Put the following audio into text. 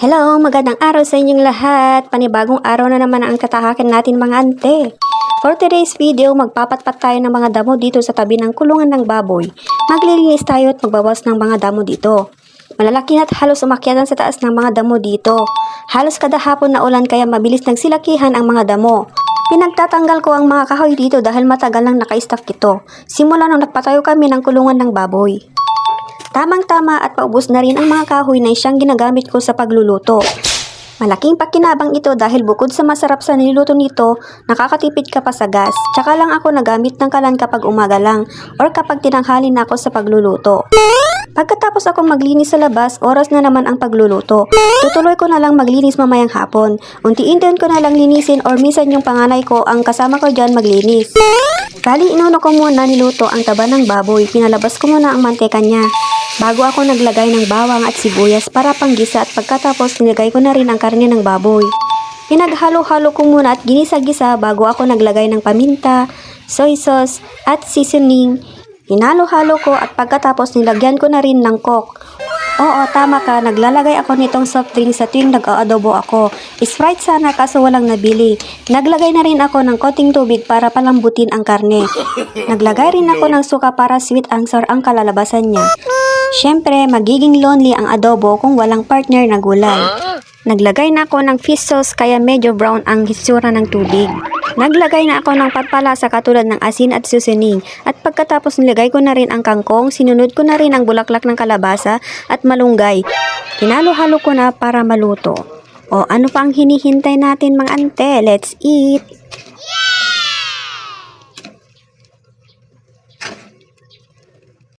Hello, magandang araw sa inyong lahat. Panibagong araw na naman ang katahakan natin mga ante. For today's video, magpapatpat tayo ng mga damo dito sa tabi ng kulungan ng baboy. Maglilinis tayo at magbawas ng mga damo dito. Malalaki at halos umakyatan sa taas ng mga damo dito. Halos kada hapon na ulan kaya mabilis nagsilakihan ang mga damo. Pinagtatanggal ko ang mga kahoy dito dahil matagal nang naka-stack ito. Simula nung nagpatayo kami ng kulungan ng baboy. Tamang-tama at paubos na rin ang mga kahoy na siyang ginagamit ko sa pagluluto. Malaking pakinabang ito dahil bukod sa masarap sa niluto nito, nakakatipid ka pa sa gas. Tsaka lang ako nagamit ng kalan kapag umaga lang or kapag tinanghali na ako sa pagluluto. Pagkatapos akong maglinis sa labas, oras na naman ang pagluluto. Tutuloy ko na lang maglinis mamayang hapon. Unti-untiin ko na lang linisin or minsan yung panganay ko ang kasama ko dyan maglinis. Bali, inuno ko muna niluto ang taba ng baboy. Pinalabas ko muna ang manteka niya. Bago ako naglagay ng bawang at sibuyas para panggisa at pagkatapos nilagay ko na rin ang karne ng baboy. Pinaghalo-halo ko muna at ginisa-gisa bago ako naglagay ng paminta, soy sauce at seasoning. Hinalo-halo ko at pagkatapos nilagyan ko na rin ng coke. Oo, tama ka, naglalagay ako nitong soft drink sa tuwing nag-aadobo ako. Sprite sana kaso walang nabili. Naglagay na rin ako ng konting tubig para palambutin ang karne. Naglagay rin ako ng suka para sweet and sour ang kalalabasan niya. Siyempre, magiging lonely ang adobo kung walang partner na gulay. Naglagay na ako ng fish sauce kaya medyo brown ang hitsura ng tubig. Naglagay na ako ng pampalasa katulad ng asin at seasoning. At pagkatapos nilagay ko na rin ang kangkong, sinunod ko na rin ang bulaklak ng kalabasa at malunggay. Hinalo-halo ko na para maluto. O ano pa ang hinihintay natin mga ante? Let's eat!